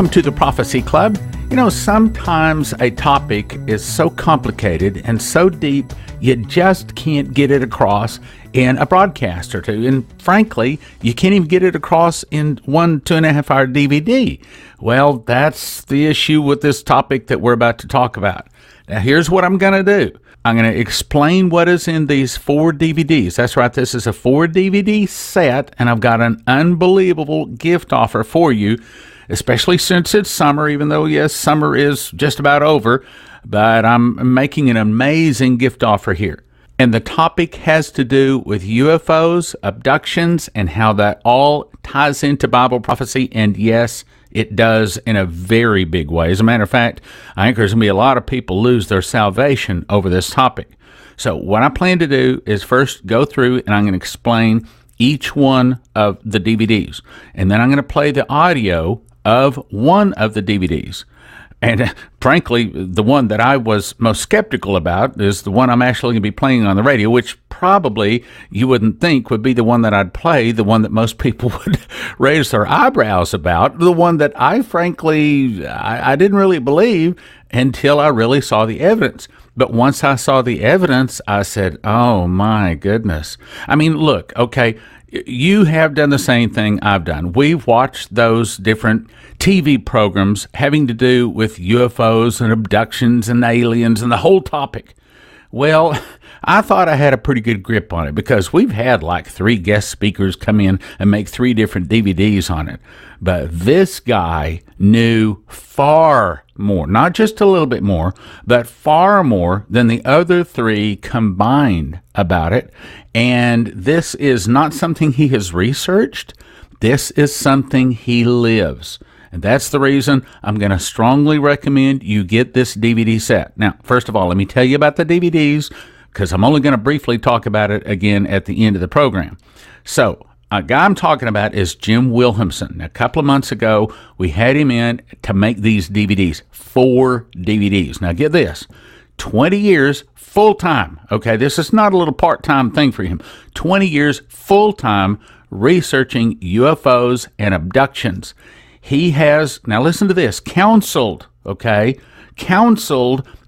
Welcome to the Prophecy Club. You know, sometimes a topic is so complicated and so deep, you just can't get it across in a broadcast or two. And frankly, you can't even get it across in 2.5 hour DVD. Well, that's the issue with this topic that we're about to talk about. Now, here's what I'm going to do. I'm going to explain what is in these 4 DVDs. That's right, this is a 4 DVD set, and I've got an unbelievable gift offer for you, especially since it's summer, even though, yes, summer is just about over, but I'm making an amazing gift offer here. And the topic has to do with UFOs, abductions, and how that all ties into Bible prophecy, and yes, it does in a very big way. As a matter of fact, I think there's going to be a lot of people lose their salvation over this topic. So what I plan to do is first go through and I'm going to explain each one of the DVDs. And then I'm going to play the audio of one of the DVDs. And frankly, the one that I was most skeptical about is the one I'm actually going to be playing on the radio, which probably you wouldn't think would be the one that I'd play, the one that most people would raise their eyebrows about, the one that I frankly, I didn't really believe until I really saw the evidence. But once I saw the evidence, I said, oh my goodness. I mean, look, okay, you have done the same thing I've done. We've watched those different TV programs having to do with UFOs and abductions and aliens and the whole topic. Well, I thought I had a pretty good grip on it because we've had like 3 guest speakers come in and make 3 different DVDs on it. But this guy knew far more, not just a little bit more, but far more than the other 3 combined about it. And this is not something he has researched. This is something he lives. And that's the reason I'm going to strongly recommend you get this DVD set. Now, first of all, let me tell you about the DVDs because I'm only going to briefly talk about it again at the end of the program. So, a guy I'm talking about is Jim Wilhemsen. A couple of months ago, we had him in to make these DVDs, 4 DVDs. Now, get this, 20 years full-time. Okay, this is not a little part-time thing for him. 20 years full-time researching UFOs and abductions. He has, now listen to this, counseled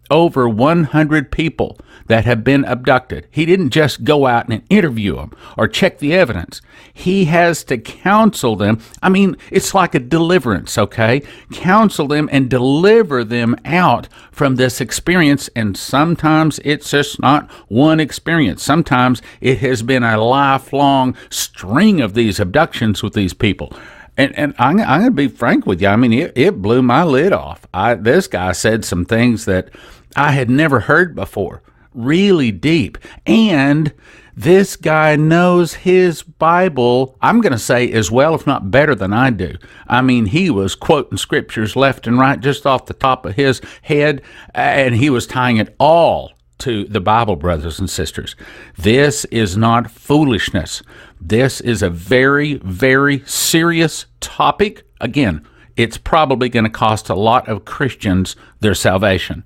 over 100 people that have been abducted. He didn't just go out and interview them or check the evidence. He has to counsel them. I mean, it's like a deliverance, okay? Counsel them and deliver them out from this experience. And sometimes it's just not one experience. Sometimes it has been a lifelong string of these abductions with these people. And I'm going to be frank with you. I mean, it blew my lid off. This guy said some things that I had never heard before, really deep. And this guy knows his Bible, I'm going to say, as well, if not better than I do. I mean, he was quoting scriptures left and right just off the top of his head, and he was tying it all to the Bible, brothers and sisters. This is not foolishness. This is a very, very serious topic. Again, it's probably going to cost a lot of Christians their salvation.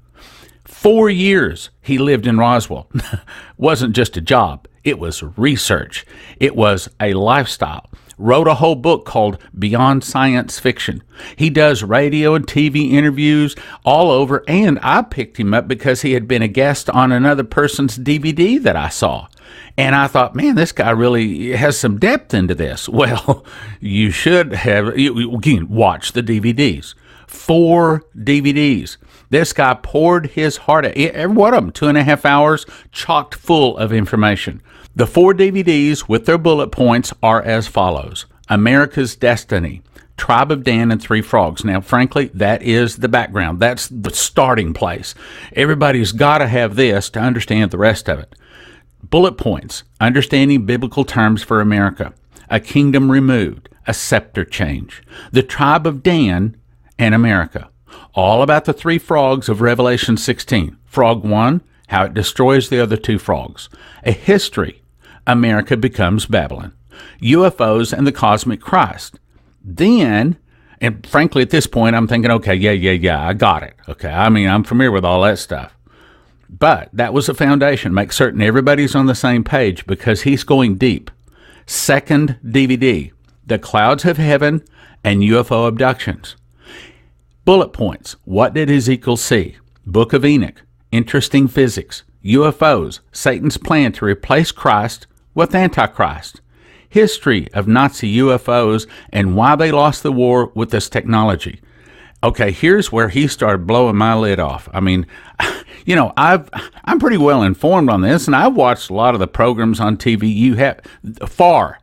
4 years he lived in Roswell. Wasn't just a job. It was research. It was a lifestyle. Wrote a whole book called Beyond Science Fiction. He does radio and TV interviews all over, and I picked him up because he had been a guest on another person's DVD that I saw. And I thought, man, this guy really has some depth into this. Well, you should have, again, watch the DVDs. 4 DVDs. This guy poured his heart out. Every one of them, 2.5 hours, chocked full of information. The 4 DVDs with their bullet points are as follows. America's Destiny, Tribe of Dan and 3 Frogs. Now, frankly, that is the background. That's the starting place. Everybody's got to have this to understand the rest of it. Bullet points, understanding biblical terms for America, a kingdom removed, a scepter change, the tribe of Dan and America. All about the 3 frogs of Revelation 16. Frog 1, how it destroys the other 2 frogs. A history, America becomes Babylon. UFOs and the cosmic Christ. Then, and frankly at this point I'm thinking, okay, yeah, I got it. Okay, I mean, I'm familiar with all that stuff. But that was a foundation. Make certain everybody's on the same page because he's going deep. Second DVD, The Clouds of Heaven and UFO Abductions. Bullet points. What did Ezekiel see? Book of Enoch. Interesting physics. UFOs. Satan's plan to replace Christ with Antichrist. History of Nazi UFOs and why they lost the war with this technology. Okay, here's where he started blowing my lid off. I mean, I'm pretty well informed on this, and I've watched a lot of the programs on TV. You have far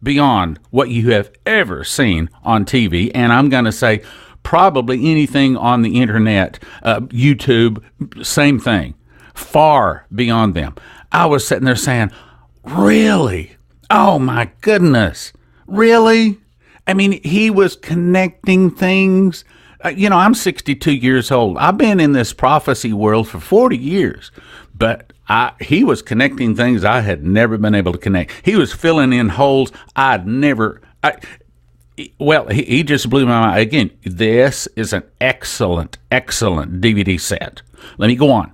beyond what you have ever seen on TV, and I'm going to say probably anything on the internet, YouTube, same thing, far beyond them. I was sitting there saying, really? Oh my goodness, really? I mean, he was connecting things. I'm 62 years old. I've been in this prophecy world for 40 years, but he was connecting things I had never been able to connect. He was filling in holes I'd never. He just blew my mind. Again, this is an excellent DVD set. Let me go on.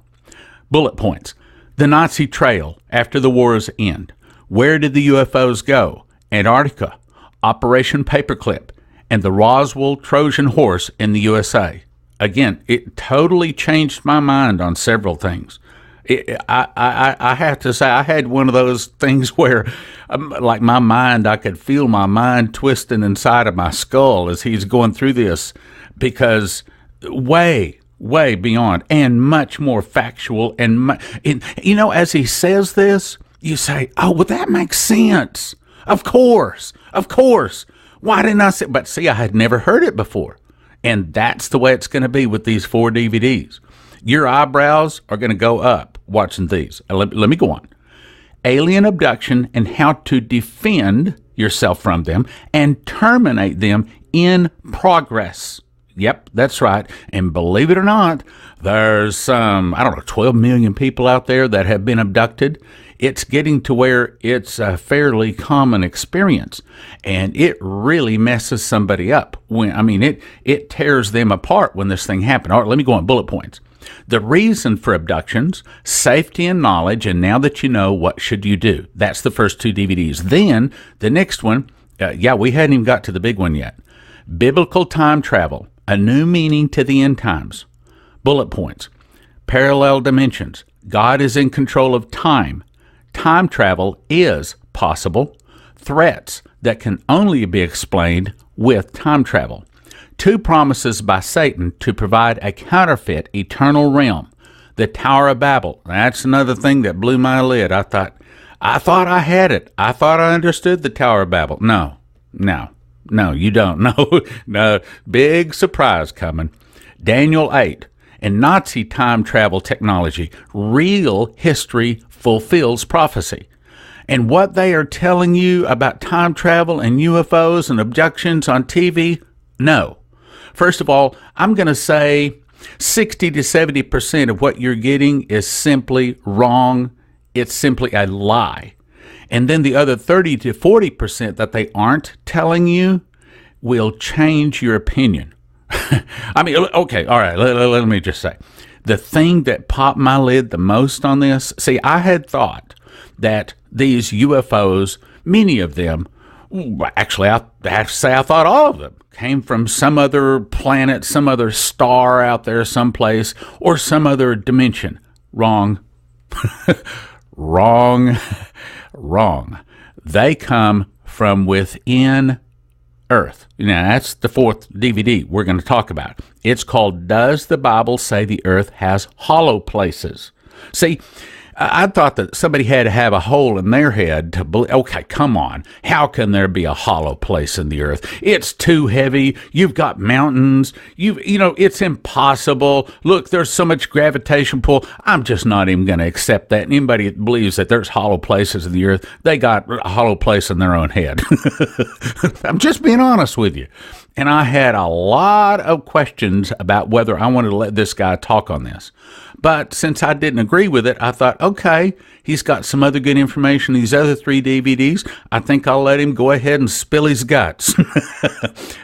Bullet points. The Nazi trail after the war's end. Where did the UFOs go? Antarctica, Operation Paperclip, and the Roswell Trojan Horse in the USA. Again, it totally changed my mind on several things. I have to say, I had one of those things where, like my mind, I could feel my mind twisting inside of my skull as he's going through this, because way beyond and much more factual. And as he says this, you say, oh, well, that makes sense. Of course. Why didn't I say? But see, I had never heard it before. And that's the way it's going to be with these 4 DVDs. Your eyebrows are going to go up watching these. Let me go on. Alien abduction and how to defend yourself from them and terminate them in progress. Yep, that's right. And believe it or not, there's 12 million people out there that have been abducted. It's getting to where it's a fairly common experience, and it really messes somebody up. It tears them apart when this thing happened. All right, let me go on bullet points. The reason for abductions, safety and knowledge, and now that you know, what should you do? That's the first 2 DVDs. Then the next one, we hadn't even got to the big one yet. Biblical time travel, a new meaning to the end times. Bullet points. Parallel dimensions. God is in control of time. Time travel is possible. Threats that can only be explained with time travel. 2 promises by Satan to provide a counterfeit eternal realm. The Tower of Babel. That's another thing that blew my lid. I thought I had it. I thought I understood the Tower of Babel. No, you don't. No, big surprise coming. Daniel 8 and Nazi time travel technology. Real history fulfills prophecy. And what they are telling you about time travel and UFOs and abductions on TV, no. First of all, I'm going to say 60 to 70% of what you're getting is simply wrong. It's simply a lie. And then the other 30 to 40% that they aren't telling you will change your opinion. Okay, all right, let me just say. The thing that popped my lid the most on this, see, I had thought that these UFOs, many of them, actually, I have to say I thought all of them came from some other planet, some other star out there someplace, or some other dimension. Wrong. Wrong. They come from within Earth. Now, that's the 4th DVD we're going to talk about. It's called, Does the Bible Say the Earth Has Hollow Places? See, I thought that somebody had to have a hole in their head to believe, okay, come on. How can there be a hollow place in the earth? It's too heavy. You've got mountains. It's impossible. Look, there's so much gravitation pull. I'm just not even going to accept that. Anybody that believes that there's hollow places in the earth, they got a hollow place in their own head. I'm just being honest with you. And I had a lot of questions about whether I wanted to let this guy talk on this. But since I didn't agree with it, I thought, okay, he's got some other good information in these other 3 DVDs. I think I'll let him go ahead and spill his guts.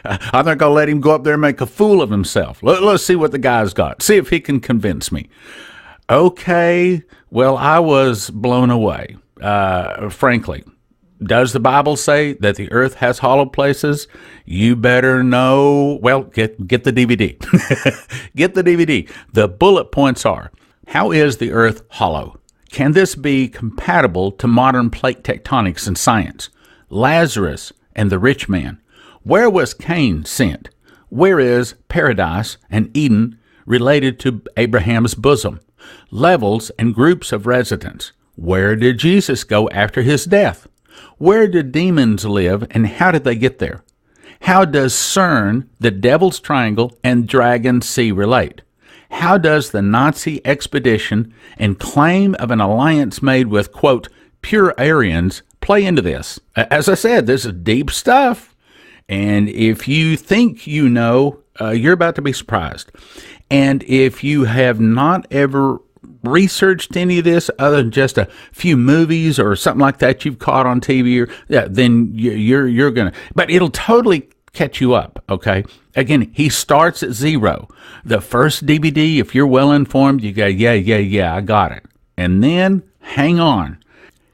I think I'll let him go up there and make a fool of himself. Let's see what the guy's got. See if he can convince me. Okay, well, I was blown away, frankly. Does the Bible say that the earth has hollow places? You better know. Well, get the DVD. Get the DVD. The bullet points are: how is the earth hollow? Can this be compatible to modern plate tectonics and science? Lazarus and the rich man. Where was Cain sent? Where is paradise and Eden related to Abraham's bosom? Levels and groups of residents. Where did Jesus go after his death? Where did demons live and how did they get there? How does CERN, the Devil's Triangle, and Dragon Sea relate? How does the Nazi expedition and claim of an alliance made with, quote, pure Aryans play into this? As I said, this is deep stuff. And if you think you know, you're about to be surprised. And if you have not ever researched any of this other than just a few movies or something like that you've caught on TV, then you're gonna. But it'll totally catch you up. Okay. Again, he starts at zero. The first DVD, if you're well informed, you go, yeah, I got it. And then hang on.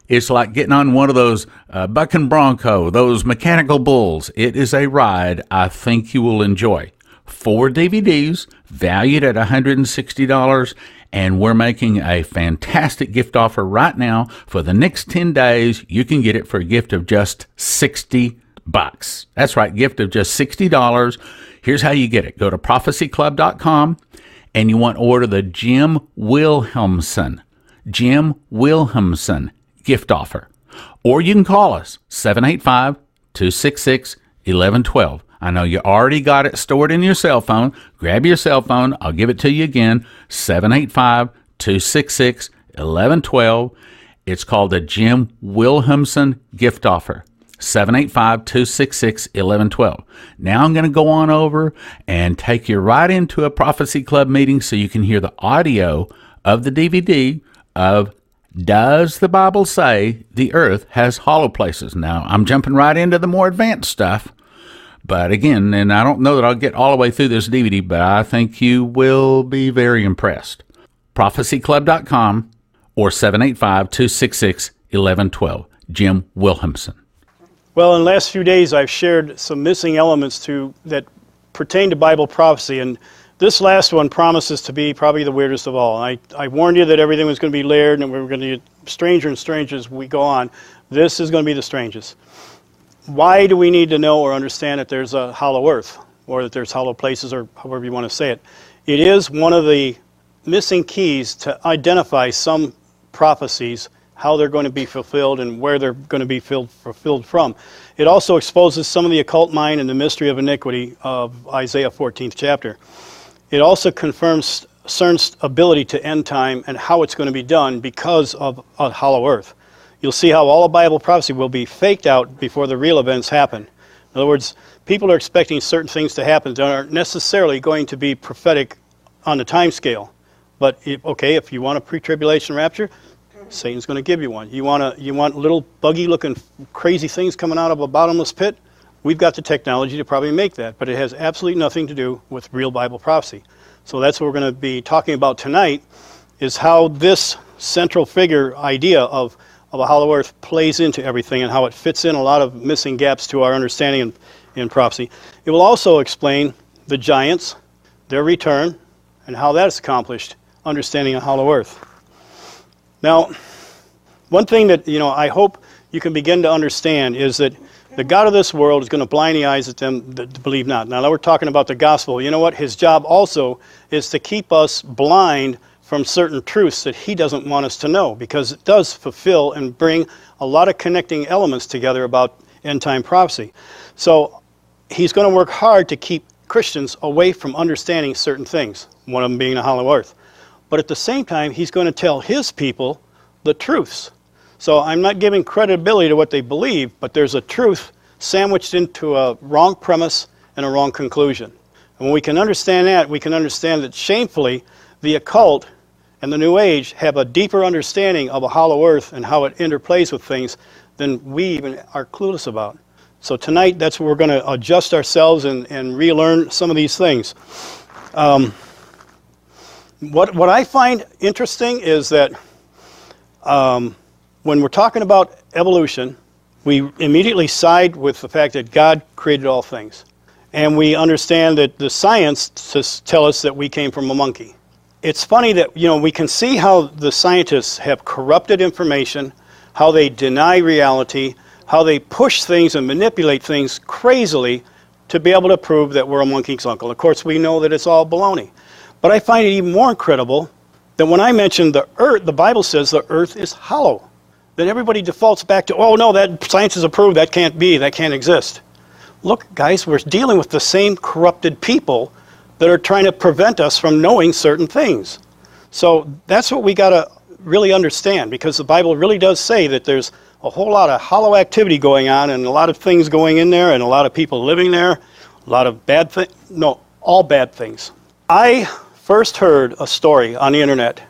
It's like getting on one of those buck and bronco, those mechanical bulls. It is a ride I think you will enjoy. 4 DVDs valued at $160, and we're making a fantastic gift offer right now. For the next 10 days, you can get it for a gift of just $60. That's right, gift of just $60. Here's how you get it. Go to prophecyclub.com, and you want to order the Jim Wilhemsen gift offer. Or you can call us, 785-266-1112. I know you already got it stored in your cell phone. Grab your cell phone. I'll give it to you again, 785-266-1112. It's called the Jim Wilhemsen gift offer, 785-266-1112. Now I'm going to go on over and take you right into a Prophecy Club meeting so you can hear the audio of the DVD of Does the Bible Say the Earth Has Hollow Places? Now, I'm jumping right into the more advanced stuff. But again, and I don't know that I'll get all the way through this DVD, but I think you will be very impressed. prophecyclub.com or 785-266-1112. Jim Wilhemsen. Well, in the last few days, I've shared some missing elements that pertain to Bible prophecy, and this last one promises to be probably the weirdest of all. I warned you that everything was going to be layered and we were going to get stranger and stranger as we go on. This is going to be the strangest. Why do we need to know or understand that there's a hollow earth, or that there's hollow places, or however you want to say it? It is one of the missing keys to identify some prophecies, how they're going to be fulfilled and where they're going to be fulfilled from. It also exposes some of the occult mind and the mystery of iniquity of Isaiah 14th chapter. It also confirms CERN's ability to end time and how it's going to be done because of a hollow earth. You'll see how all of Bible prophecy will be faked out before the real events happen. In other words, people are expecting certain things to happen that aren't necessarily going to be prophetic on the time scale. But if you want a pre-tribulation rapture, Satan's going to give you one. You want little buggy-looking crazy things coming out of a bottomless pit? We've got the technology to probably make that, but it has absolutely nothing to do with real Bible prophecy. So that's what we're going to be talking about tonight, is how this central figure idea of a hollow earth plays into everything and how it fits in a lot of missing gaps to our understanding in prophecy. It will also explain the giants, their return, and how that is accomplished, understanding a hollow earth. Now, one thing that I hope you can begin to understand is that the God of this world is going to blind the eyes of them that believe not. Now we're talking about the gospel. You know what? His job also is to keep us blind from certain truths that he doesn't want us to know, because it does fulfill and bring a lot of connecting elements together about end-time prophecy. So he's going to work hard to keep Christians away from understanding certain things, one of them being the hollow earth. But at the same time, he's going to tell his people the truths. So I'm not giving credibility to what they believe, but there's a truth sandwiched into a wrong premise and a wrong conclusion. And when we can understand that, we can understand that shamefully the occult and the New Age have a deeper understanding of a hollow earth and how it interplays with things than we even are clueless about. So tonight, that's where we're going to adjust ourselves and relearn some of these things. What I find interesting is that when we're talking about evolution, we immediately side with the fact that God created all things. And we understand that the scientists tell us that we came from a monkey. It's funny that, we can see how the scientists have corrupted information, how they deny reality, how they push things and manipulate things crazily to be able to prove that we're a monkey's uncle. Of course, we know that it's all baloney. But I find it even more incredible that when I mention the earth, the Bible says the earth is hollow. Then everybody defaults back to, oh no, that science has approved, that can't be, that can't exist. Look, guys, we're dealing with the same corrupted people that are trying to prevent us from knowing certain things. So that's what we got to really understand, because the Bible really does say that there's a whole lot of hollow activity going on and a lot of things going in there and a lot of people living there, a lot of bad things, no, all bad things. I first heard a story on the internet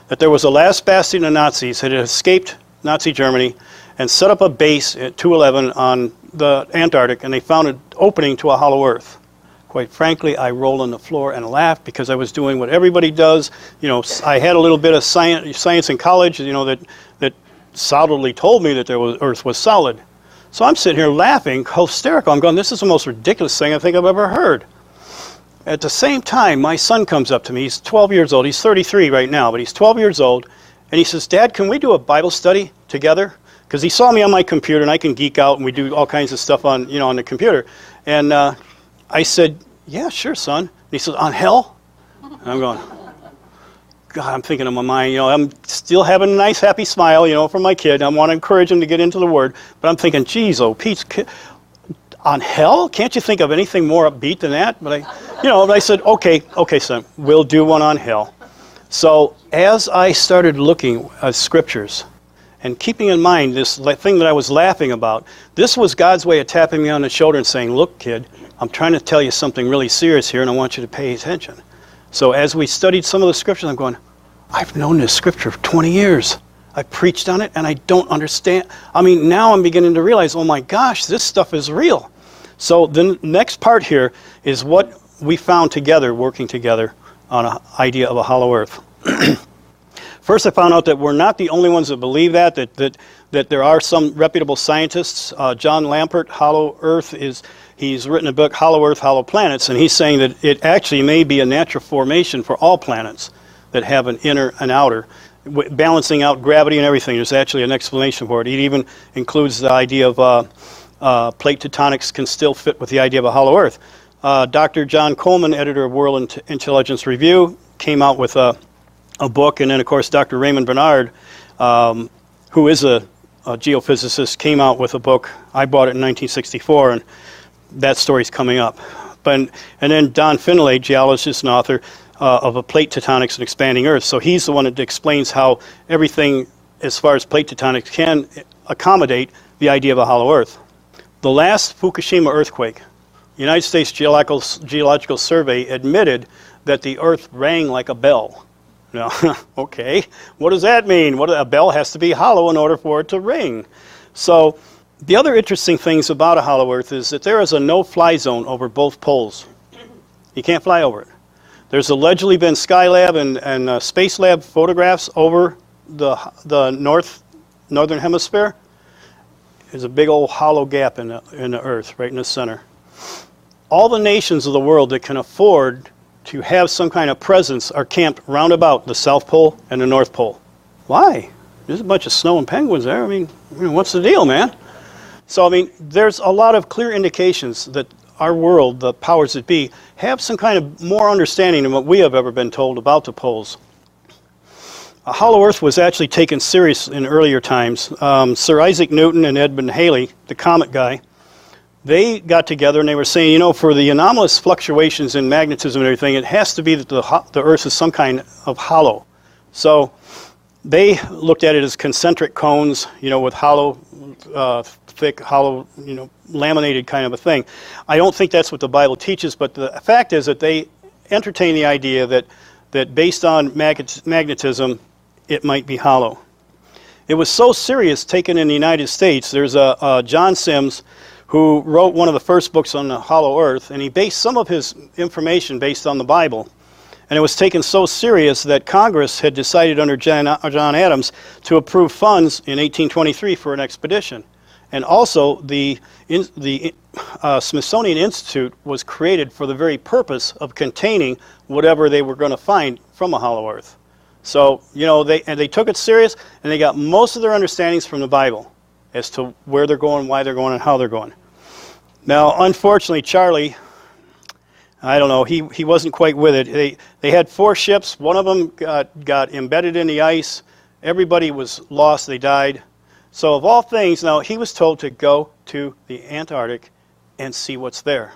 that there was a last bastion of Nazis that had escaped Nazi Germany and set up a base at 211 on the Antarctic, and they found an opening to a hollow earth. Quite frankly, I rolled on the floor and laughed because I was doing what everybody does. I had a little bit of science in college, that solidly told me that Earth was solid. So I'm sitting here laughing, hysterical. I'm going, this is the most ridiculous thing I think I've ever heard. At the same time, my son comes up to me. He's 12 years old. He's 33 right now, but he's 12 years old. And he says, Dad, can we do a Bible study together? Because he saw me on my computer, and I can geek out, and we do all kinds of stuff on the computer. And I said, yeah, sure, son. And he says, on hell? And I'm going, God, I'm thinking in my mind, I'm still having a nice, happy smile, for my kid. I want to encourage him to get into the Word. But I'm thinking, geez, Pete's on hell? Can't you think of anything more upbeat than that? But I said, okay, son, we'll do one on hell. So as I started looking at scriptures and keeping in mind this thing that I was laughing about, this was God's way of tapping me on the shoulder and saying, look, kid, I'm trying to tell you something really serious here, and I want you to pay attention. So as we studied some of the scriptures, I'm going, I've known this scripture for 20 years. I preached on it, and I don't understand. Now I'm beginning to realize, oh my gosh, this stuff is real. So the next part here is what we found together, working together on an idea of a hollow earth. First, I found out that we're not the only ones that believe that there are some reputable scientists. John Lampert, Hollow Earth, he's written a book, Hollow Earth, Hollow Planets, and he's saying that it actually may be a natural formation for all planets that have an inner and outer, balancing out gravity and everything. There's actually an explanation for it. It even includes the idea of plate tectonics can still fit with the idea of a hollow earth. Dr. John Coleman, editor of World Intelligence Review, came out with a book, and then of course Dr. Raymond Bernard, who is a geophysicist, came out with a book. I bought it in 1964, and that story's coming up. And then Don Finlay, geologist and author of A Plate Tectonics and Expanding Earth. So he's the one that explains how everything as far as plate tectonics can accommodate the idea of a hollow earth. The last Fukushima earthquake, the United States Geological Survey admitted that the earth rang like a bell. Now, okay, what does that mean? A bell has to be hollow in order for it to ring. So the other interesting things about a hollow earth is that there is a no-fly zone over both poles. You can't fly over it. There's allegedly been Skylab and Spacelab photographs over the northern hemisphere. There's a big old hollow gap in the earth, right in the center. All the nations of the world that can afford to have some kind of presence are camped round about the South Pole and the North Pole. Why? There's a bunch of snow and penguins there. What's the deal, man? So, there's a lot of clear indications that our world, the powers that be, have some kind of more understanding than what we have ever been told about the poles. A hollow earth was actually taken serious in earlier times. Sir Isaac Newton and Edmund Halley, the comet guy, they got together and they were saying, for the anomalous fluctuations in magnetism and everything, it has to be that the earth is some kind of hollow. So they looked at it as concentric cones, with hollow, thick, hollow, laminated kind of a thing. I don't think that's what the Bible teaches, but the fact is that they entertain the idea that based on magnetism, it might be hollow. It was so serious taken in the United States. There's a John Sims who wrote one of the first books on the hollow earth, and he based some of his information based on the Bible. And it was taken so serious that Congress had decided under John Adams to approve funds in 1823 for an expedition. And also, the Smithsonian Institute was created for the very purpose of containing whatever they were going to find from a hollow earth. So, you know, they took it serious, and they got most of their understandings from the Bible as to where they're going, why they're going, and how they're going. Now, unfortunately, Charlie, I don't know, he wasn't quite with it. They had 4 ships. One of them got embedded in the ice. Everybody was lost. They died. So of all things, now he was told to go to the Antarctic and see what's there.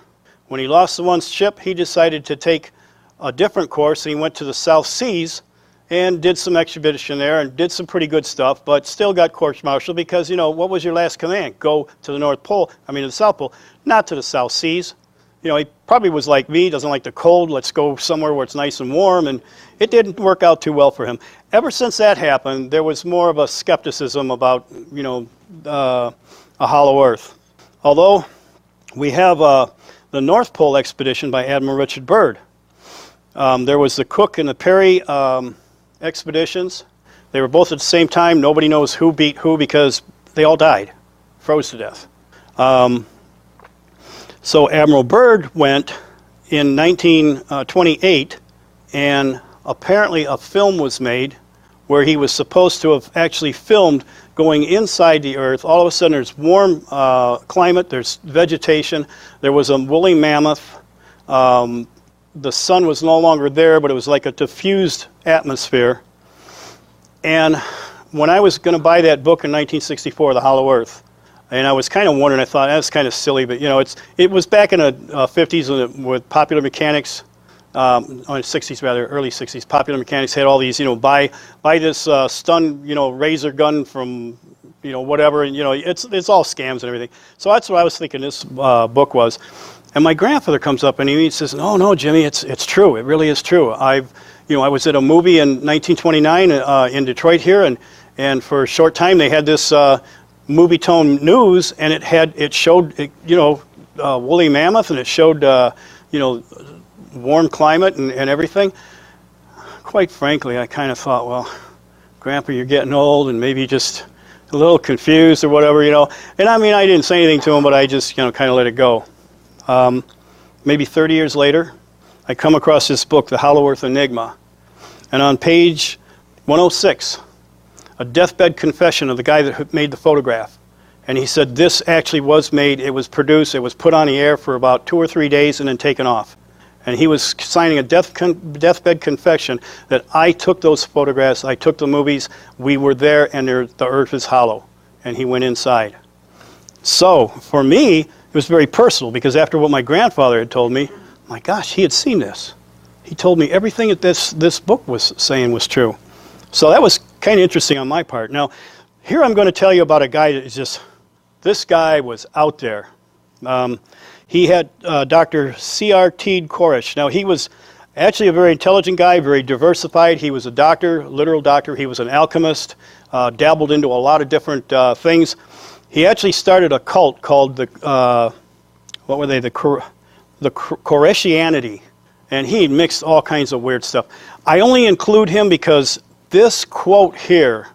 When he lost the one ship, he decided to take a different course, and he went to the South Seas and did some expedition there and did some pretty good stuff, but still got court-martialed because, you know, what was your last command? Go to the North Pole, to the South Pole, not to the South Seas. You know, he probably was like me, doesn't like the cold, let's go somewhere where it's nice and warm, and it didn't work out too well for him. Ever since that happened, there was more of a skepticism about, you know, a hollow earth. Although we have the North Pole expedition by Admiral Richard Byrd. There was the Cook and the Perry expeditions. They were both at the same time. Nobody knows who beat who because they all died, froze to death. So Admiral Byrd went in 1928, and apparently a film was made where he was supposed to have actually filmed going inside the Earth. All of a sudden there's warm climate, there's vegetation, there was a woolly mammoth. The sun was no longer there, but it was like a diffused atmosphere. And when I was going to buy that book in 1964, The Hollow Earth, and I was kind of wondering, I thought, that's kind of silly, but, you know, it was back in the 50s with Popular Mechanics, or 60s rather, early 60s. Popular Mechanics had all these, you know, buy this stun, you know, razor gun from, you know, whatever, and, you know, it's all scams and everything. So that's what I was thinking this book was. And my grandfather comes up and he says, no, Jimmy, it's true. It really is true. I was at a movie in 1929 in Detroit here, and for a short time they had this movie tone news, and it showed you know, woolly mammoth, and it showed you know, warm climate and everything. Quite frankly, I kind of thought, well, Grandpa, you're getting old and maybe just a little confused or whatever, you know. And I mean, I didn't say anything to him, but I just, you know, kind of let it go. Maybe 30 years later, I come across this book, The Hollow Earth Enigma, and on page 106, a deathbed confession of the guy that made the photograph. And he said this actually was made, it was produced, it was put on the air for about 2 or 3 days and then taken off. And he was signing a deathbed confession that I took those photographs, I took the movies, we were there, and the earth is hollow. And he went inside. So, for me, it was very personal, because after what my grandfather had told me, my gosh, he had seen this. He told me everything that this book was saying was true. So that was kind of interesting on my part. Now, here I'm going to tell you about a guy that is just, this guy was out there. He had Dr. C.R. Teed Koresh. Now, he was actually a very intelligent guy, very diversified. He was a doctor, literal doctor. He was an alchemist, dabbled into a lot of different things. He actually started a cult called the Koreshianity, and he mixed all kinds of weird stuff. I only include him because this quote here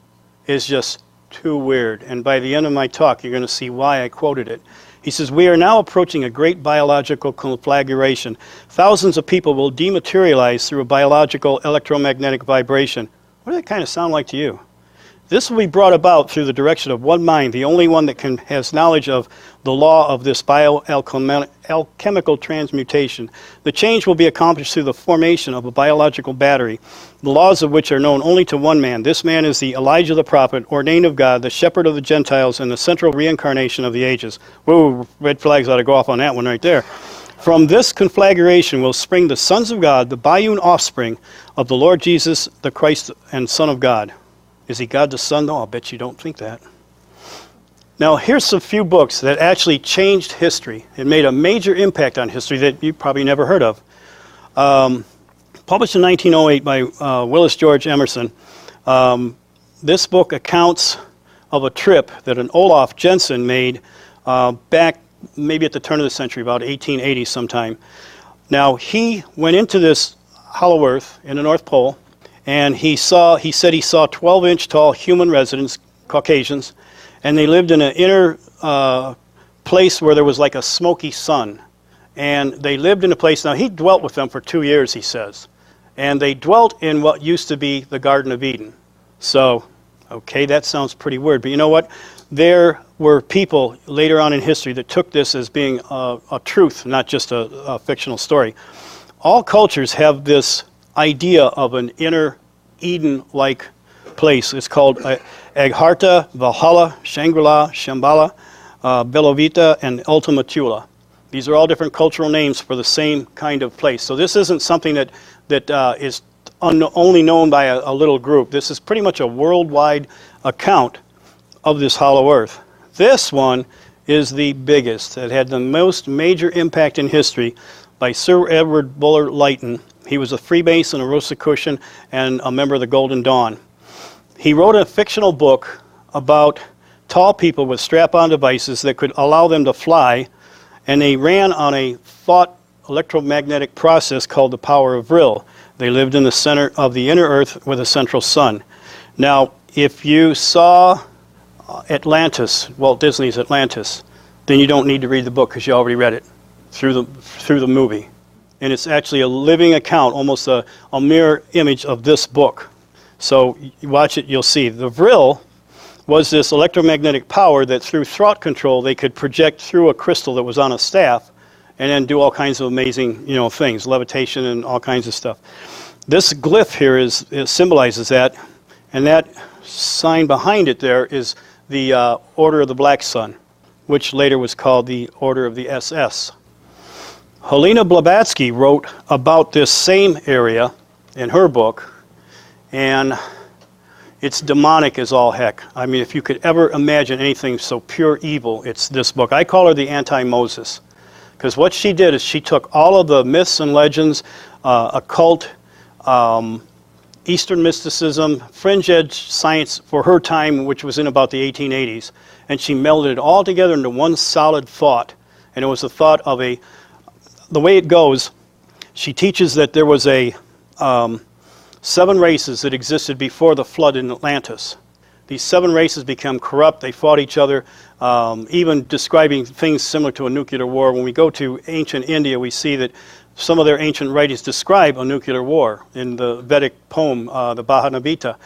is just too weird, and by the end of my talk, you're going to see why I quoted it. He says, "We are now approaching a great biological conflagration. Thousands of people will dematerialize through a biological electromagnetic vibration." What does that kind of sound like to you? This will be brought about through the direction of one mind, the only one that has knowledge of the law of this bioalchemical transmutation. The change will be accomplished through the formation of a biological battery, the laws of which are known only to one man. This man is the Elijah the prophet, ordained of God, the shepherd of the Gentiles, and the central reincarnation of the ages. Whoa, red flags ought to go off on that one right there. From this conflagration will spring the sons of God, the biune offspring of the Lord Jesus, the Christ and Son of God. Is he God the Son? No, I'll bet you don't think that. Now, here's a few books that actually changed history. It made a major impact on history that you probably never heard of. Published in 1908 by Willis George Emerson. This book accounts of a trip that an Olaf Jensen made back maybe at the turn of the century, about 1880 sometime. Now, he went into this hollow earth in the North Pole, and he said he saw 12-inch tall human residents, Caucasians, and they lived in an inner place where there was like a smoky sun. And they lived in a place, now he dwelt with them for 2 years, he says. And they dwelt in what used to be the Garden of Eden. So, okay, that sounds pretty weird, but you know what? There were people later on in history that took this as being a truth, not just a fictional story. All cultures have this idea of an inner Eden-like place. It's called Agharta, Valhalla, Shangri-La, Shambhala, Belovita, and Ultima Thule. These are all different cultural names for the same kind of place. So this isn't something that is only known by a little group. This is pretty much a worldwide account of this hollow earth. This one is the biggest. It had the most major impact in history by Sir Edward Bulwer Lytton. He was a Freemason, a Rosicrucian, and a member of the Golden Dawn. He wrote a fictional book about tall people with strap-on devices that could allow them to fly, and they ran on a thought electromagnetic process called the power of Vril. They lived in the center of the inner earth with a central sun. Now, if you saw Atlantis, Walt Disney's Atlantis, then you don't need to read the book because you already read it through the movie. And it's actually a living account, almost a mirror image of this book. So you watch it, you'll see. The Vril was this electromagnetic power that through thought control they could project through a crystal that was on a staff and then do all kinds of amazing, things, levitation and all kinds of stuff. This glyph here it symbolizes that, and that sign behind it there is the Order of the Black Sun, which later was called the Order of the SS. Helena Blavatsky wrote about this same area in her book, and it's demonic as all heck. I mean, if you could ever imagine anything so pure evil, it's this book. I call her the anti-Moses, because what she did is she took all of the myths and legends, occult, Eastern mysticism, fringe edge science for her time, which was in about the 1880s, and she melded it all together into one solid thought. And it was the thought of the way it goes, she teaches that there was 7 races that existed before the flood in Atlantis. These 7 races became corrupt. They fought each other, even describing things similar to a nuclear war. When we go to ancient India, we see that some of their ancient writings describe a nuclear war in the Vedic poem, the Bhajanabhita.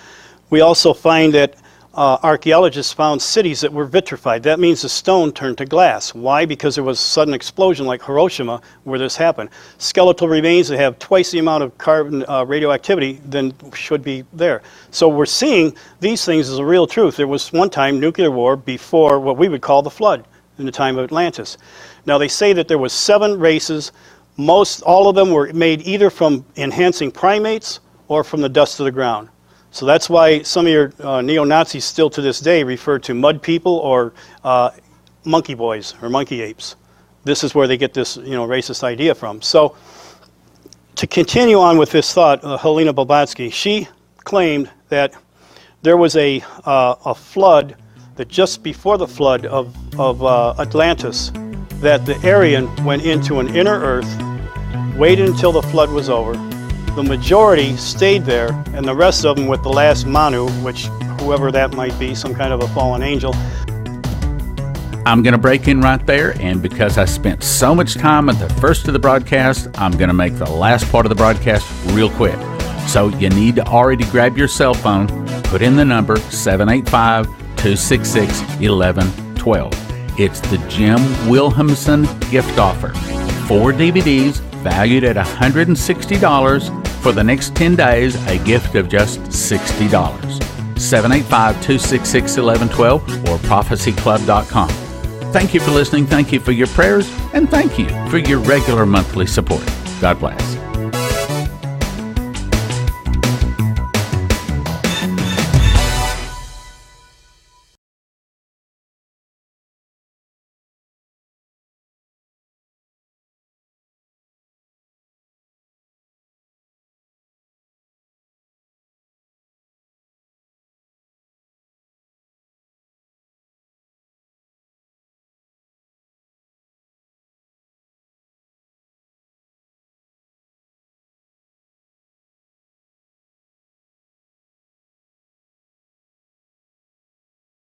We also find that archaeologists found cities that were vitrified. That means the stone turned to glass. Why? Because there was a sudden explosion like Hiroshima where this happened. Skeletal remains that have twice the amount of carbon radioactivity than should be there. So we're seeing these things as a real truth. There was one time nuclear war before what we would call the flood in the time of Atlantis. Now they say that there was 7 races. All of them were made either from enhancing primates or from the dust of the ground. So that's why some of your neo-Nazis still to this day refer to mud people or monkey boys or monkey apes. This is where they get this racist idea from. So to continue on with this thought, Helena Blavatsky, she claimed that there was a flood, that just before the flood of Atlantis, that the Aryan went into an inner earth, waited until the flood was over. The majority stayed there, and the rest of them with the last Manu, which whoever that might be, some kind of a fallen angel. I'm going to break in right there, and because I spent so much time at the first of the broadcast, I'm going to make the last part of the broadcast real quick. So you need to already grab your cell phone, put in the number 785-266-1112. It's the Jim Wilhemsen gift offer. 4 DVDs valued at $160. For the next 10 days, a gift of just $60. 785-266-1112 or prophecyclub.com. Thank you for listening. Thank you for your prayers. And thank you for your regular monthly support. God bless.